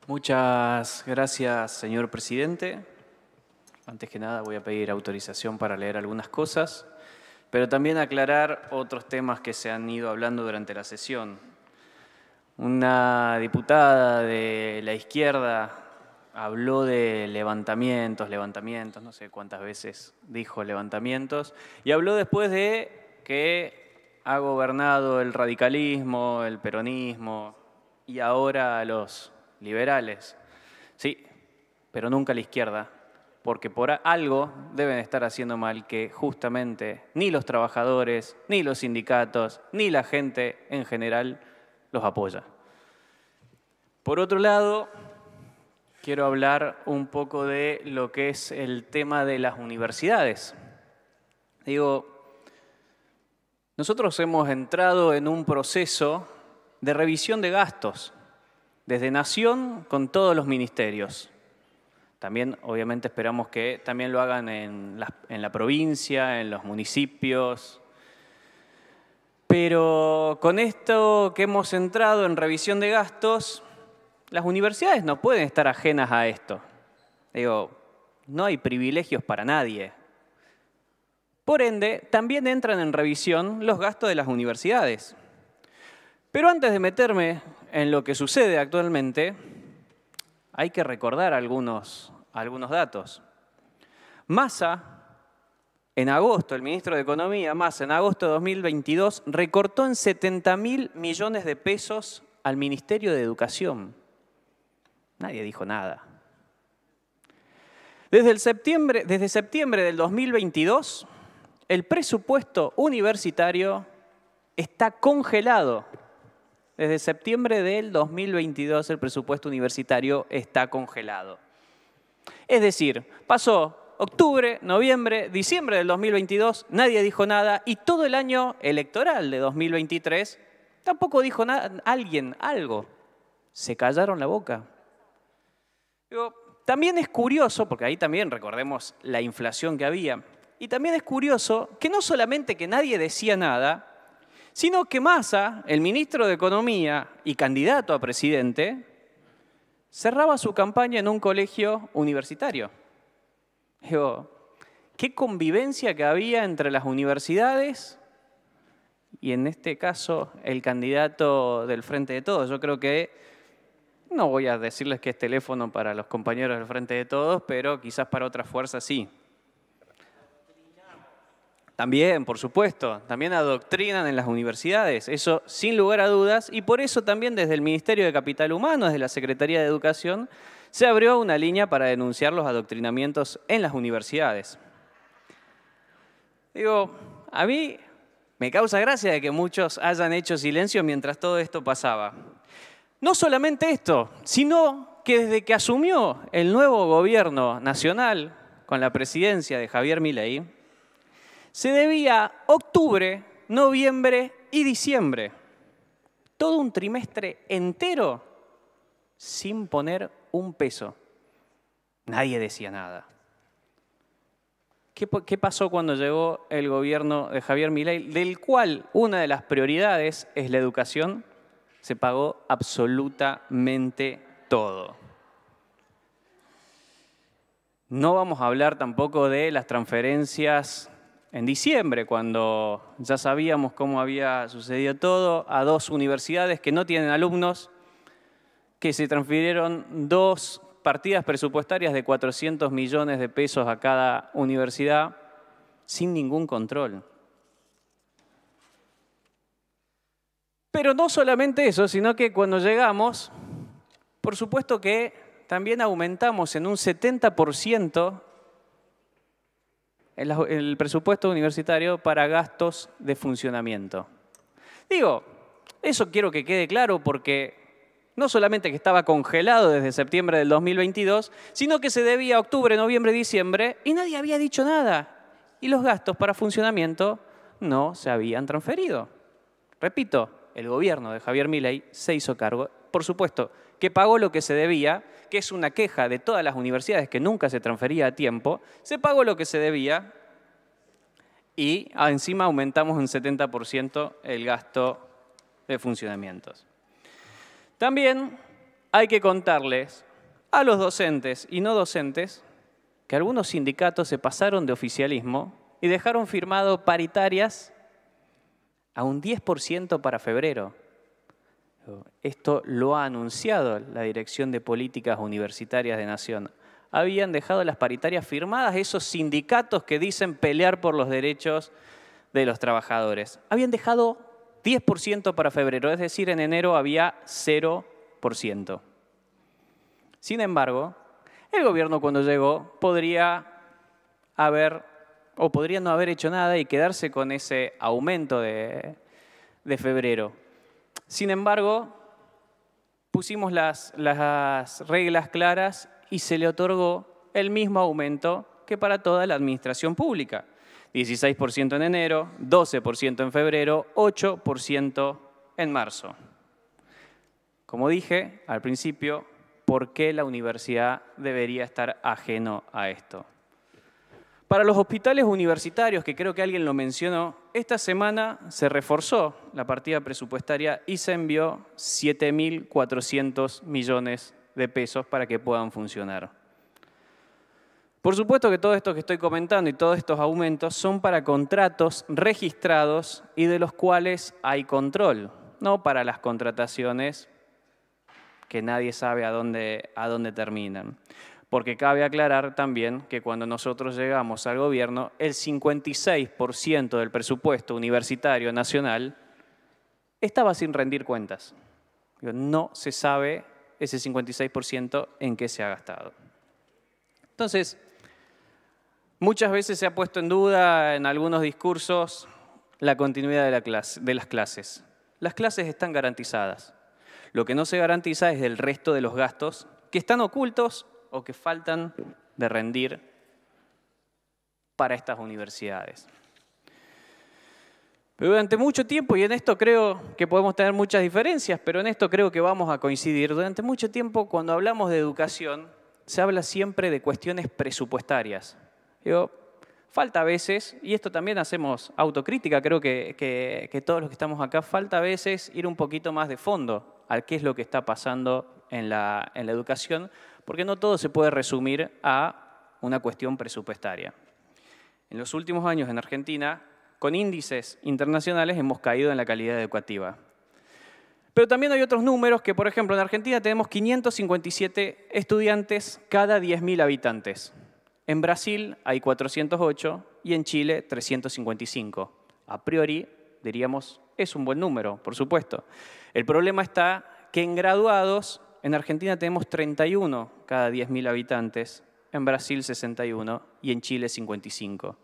Muchas gracias, señor presidente. Antes que nada voy a pedir autorización para leer algunas cosas, pero también aclarar otros temas que se han ido hablando durante la sesión. Una diputada de la izquierda habló de levantamientos, no sé cuántas veces dijo levantamientos, y habló después de que ha gobernado el radicalismo, el peronismo y ahora los liberales. Sí, pero nunca la izquierda, porque por algo deben estar haciendo mal que justamente ni los trabajadores, ni los sindicatos, ni la gente en general los apoya. Por otro lado, quiero hablar un poco de lo que es el tema de las universidades. Nosotros hemos entrado en un proceso de revisión de gastos, desde Nación con todos los ministerios. También, obviamente, esperamos que también lo hagan en la provincia, en los municipios. Pero con esto que hemos entrado en revisión de gastos, las universidades no pueden estar ajenas a esto. No hay privilegios para nadie. Por ende, también entran en revisión los gastos de las universidades. Pero antes de meterme en lo que sucede actualmente, hay que recordar algunos datos. Massa, en agosto, el ministro de Economía, Massa, en agosto de 2022, recortó en 70.000 millones de pesos al Ministerio de Educación. Nadie dijo nada. Desde septiembre del 2022, el presupuesto universitario está congelado. Desde septiembre del 2022 el presupuesto universitario está congelado. Es decir, pasó octubre, noviembre, diciembre del 2022, nadie dijo nada y todo el año electoral de 2023 tampoco dijo nada, alguien, algo. Se callaron la boca. También es curioso, porque ahí también recordemos la inflación que había, y también es curioso que no solamente que nadie decía nada, sino que Massa, el ministro de Economía y candidato a presidente, cerraba su campaña en un colegio universitario. ¿Qué convivencia que había entre las universidades y en este caso el candidato del Frente de Todos? Yo creo que, no voy a decirles que es teléfono para los compañeros del Frente de Todos, pero quizás para otras fuerzas sí. También, por supuesto, también adoctrinan en las universidades, eso sin lugar a dudas, y por eso también desde el Ministerio de Capital Humano, desde la Secretaría de Educación, se abrió una línea para denunciar los adoctrinamientos en las universidades. A mí me causa gracia de que muchos hayan hecho silencio mientras todo esto pasaba. No solamente esto, sino que desde que asumió el nuevo gobierno nacional con la presidencia de Javier Milei, se debía octubre, noviembre y diciembre. Todo un trimestre entero sin poner un peso. Nadie decía nada. ¿Qué pasó cuando llegó el gobierno de Javier Milei, del cual una de las prioridades es la educación? Se pagó absolutamente todo. No vamos a hablar tampoco de las transferencias en diciembre, cuando ya sabíamos cómo había sucedido todo, a 2 universidades que no tienen alumnos, que se transfirieron 2 partidas presupuestarias de 400 millones de pesos a cada universidad sin ningún control. Pero no solamente eso, sino que cuando llegamos, por supuesto que también aumentamos en un 70% el presupuesto universitario para gastos de funcionamiento. Eso quiero que quede claro porque no solamente que estaba congelado desde septiembre del 2022, sino que se debía a octubre, noviembre, diciembre y nadie había dicho nada. Y los gastos para funcionamiento no se habían transferido. Repito, el gobierno de Javier Milei se hizo cargo, por supuesto, que pagó lo que se debía, que es una queja de todas las universidades que nunca se transfería a tiempo, se pagó lo que se debía y encima aumentamos un 70% el gasto de funcionamientos. También hay que contarles a los docentes y no docentes que algunos sindicatos se pasaron de oficialismo y dejaron firmado paritarias a un 10% para febrero. Esto lo ha anunciado la Dirección de Políticas Universitarias de Nación. Habían dejado las paritarias firmadas esos sindicatos que dicen pelear por los derechos de los trabajadores. Habían dejado 10% para febrero, es decir, en enero había 0%. Sin embargo, el gobierno cuando llegó podría no haber hecho nada y quedarse con ese aumento de febrero. Sin embargo, pusimos las reglas claras y se le otorgó el mismo aumento que para toda la administración pública. 16% en enero, 12% en febrero, 8% en marzo. Como dije al principio, ¿por qué la universidad debería estar ajeno a esto? Para los hospitales universitarios, que creo que alguien lo mencionó, esta semana se reforzó la partida presupuestaria y se envió 7.400 millones de pesos para que puedan funcionar. Por supuesto que todo esto que estoy comentando y todos estos aumentos son para contratos registrados y de los cuales hay control, no para las contrataciones que nadie sabe a dónde terminan. Porque cabe aclarar también que cuando nosotros llegamos al gobierno, el 56% del presupuesto universitario nacional estaba sin rendir cuentas. No se sabe ese 56% en qué se ha gastado. Entonces, muchas veces se ha puesto en duda en algunos discursos la continuidad de las clases. Las clases están garantizadas. Lo que no se garantiza es el resto de los gastos que están ocultos o que faltan de rendir para estas universidades. Pero durante mucho tiempo, y en esto creo que podemos tener muchas diferencias, pero en esto creo que vamos a coincidir, durante mucho tiempo cuando hablamos de educación se habla siempre de cuestiones presupuestarias. Falta a veces, y esto también hacemos autocrítica, creo que todos los que estamos acá, falta a veces ir un poquito más de fondo a qué es lo que está pasando en la educación, porque no todo se puede resumir a una cuestión presupuestaria. En los últimos años en Argentina, con índices internacionales, hemos caído en la calidad educativa. Pero también hay otros números que, por ejemplo, en Argentina tenemos 557 estudiantes cada 10.000 habitantes. En Brasil hay 408 y en Chile 355. A priori, diríamos, es un buen número, por supuesto. El problema está que en graduados, en Argentina tenemos 31 cada 10.000 habitantes, en Brasil 61 y en Chile 55.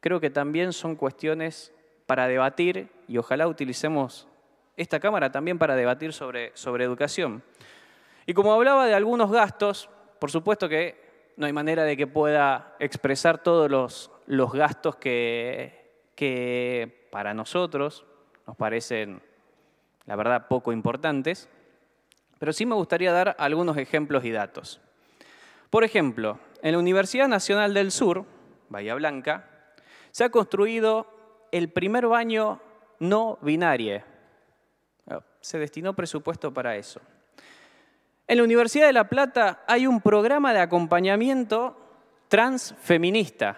Creo que también son cuestiones para debatir y ojalá utilicemos esta Cámara también para debatir sobre educación. Y como hablaba de algunos gastos, por supuesto que no hay manera de que pueda expresar todos los gastos que para nosotros nos parecen, la verdad, poco importantes, pero sí me gustaría dar algunos ejemplos y datos. Por ejemplo, en la Universidad Nacional del Sur, Bahía Blanca, se ha construido el primer baño no binario. Se destinó presupuesto para eso. En la Universidad de La Plata hay un programa de acompañamiento transfeminista,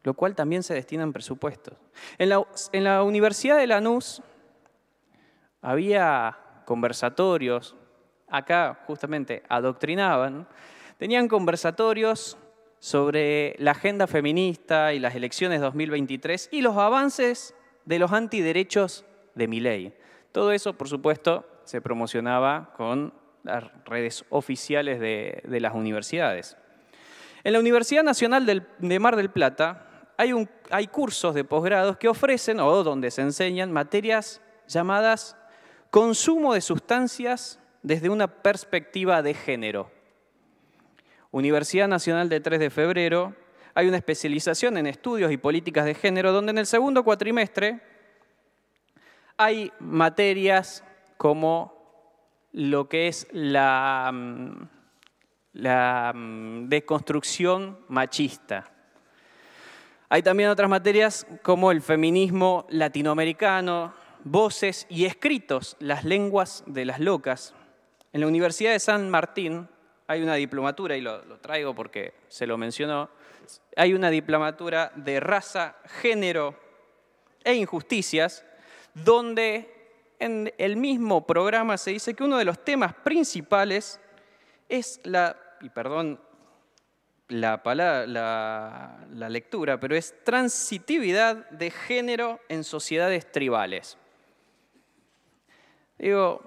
lo cual también se destina en presupuestos. En la Universidad de Lanús había conversatorios, acá justamente adoctrinaban, tenían conversatorios sobre la agenda feminista y las elecciones 2023 y los avances de los antiderechos de Milei. Todo eso, por supuesto, se promocionaba con las redes oficiales de las universidades. En la Universidad Nacional de Mar del Plata hay cursos de posgrados que ofrecen o donde se enseñan materias llamadas consumo de sustancias desde una perspectiva de género. Universidad Nacional de 3 de Febrero hay una especialización en estudios y políticas de género donde en el segundo cuatrimestre hay materias como lo que es la deconstrucción machista. Hay también otras materias como el feminismo latinoamericano, voces y escritos, las lenguas de las locas. En la Universidad de San Martín hay una diplomatura, y lo traigo porque se lo mencionó, hay una diplomatura de raza, género e injusticias, donde en el mismo programa se dice que uno de los temas principales es y perdón la lectura, pero es transitividad de género en sociedades tribales. Digo,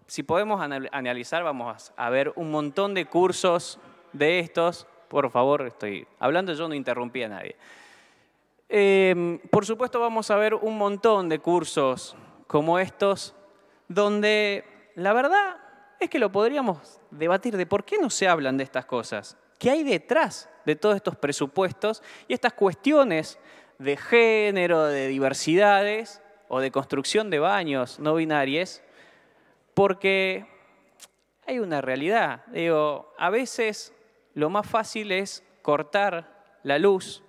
si podemos analizar, vamos a ver un montón de cursos de estos. Por favor, estoy hablando, yo no interrumpí a nadie. Por supuesto, vamos a ver un montón de cursos como estos, donde la verdad es que lo podríamos debatir de por qué no se hablan de estas cosas. ¿Qué hay detrás de todos estos presupuestos y estas cuestiones de género, de diversidades o de construcción de baños no binarios? Porque hay una realidad. Digo, a veces lo más fácil es cortar la luz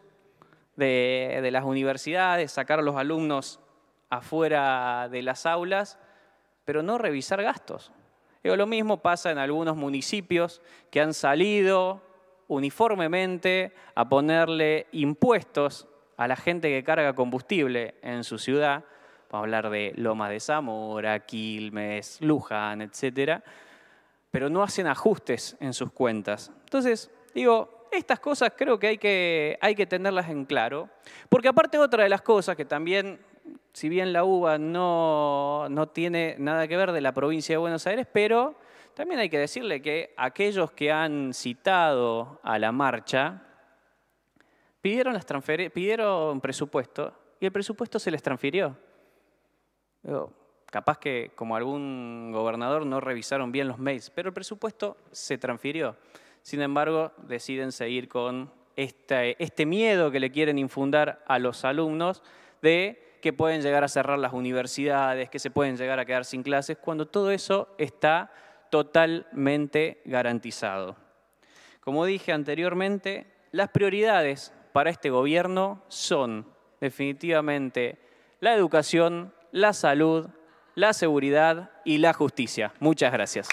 de las universidades, sacar a los alumnos afuera de las aulas, pero no revisar gastos. Digo, lo mismo pasa en algunos municipios que han salido uniformemente a ponerle impuestos a la gente que carga combustible en su ciudad. Vamos a hablar de Lomas de Zamora, Quilmes, Luján, etc. Pero no hacen ajustes en sus cuentas. Entonces, digo, estas cosas creo que hay que tenerlas en claro. Porque aparte otra de las cosas que también, si bien la UBA no tiene nada que ver de la provincia de Buenos Aires, pero también hay que decirle que aquellos que han citado a la marcha pidieron presupuesto y el presupuesto se les transfirió. Capaz que, como algún gobernador, no revisaron bien los mails, pero el presupuesto se transfirió. Sin embargo, deciden seguir con este miedo que le quieren infundar a los alumnos de que pueden llegar a cerrar las universidades, que se pueden llegar a quedar sin clases, cuando todo eso está totalmente garantizado. Como dije anteriormente, las prioridades para este gobierno son definitivamente la educación, la salud, la seguridad y la justicia. Muchas gracias.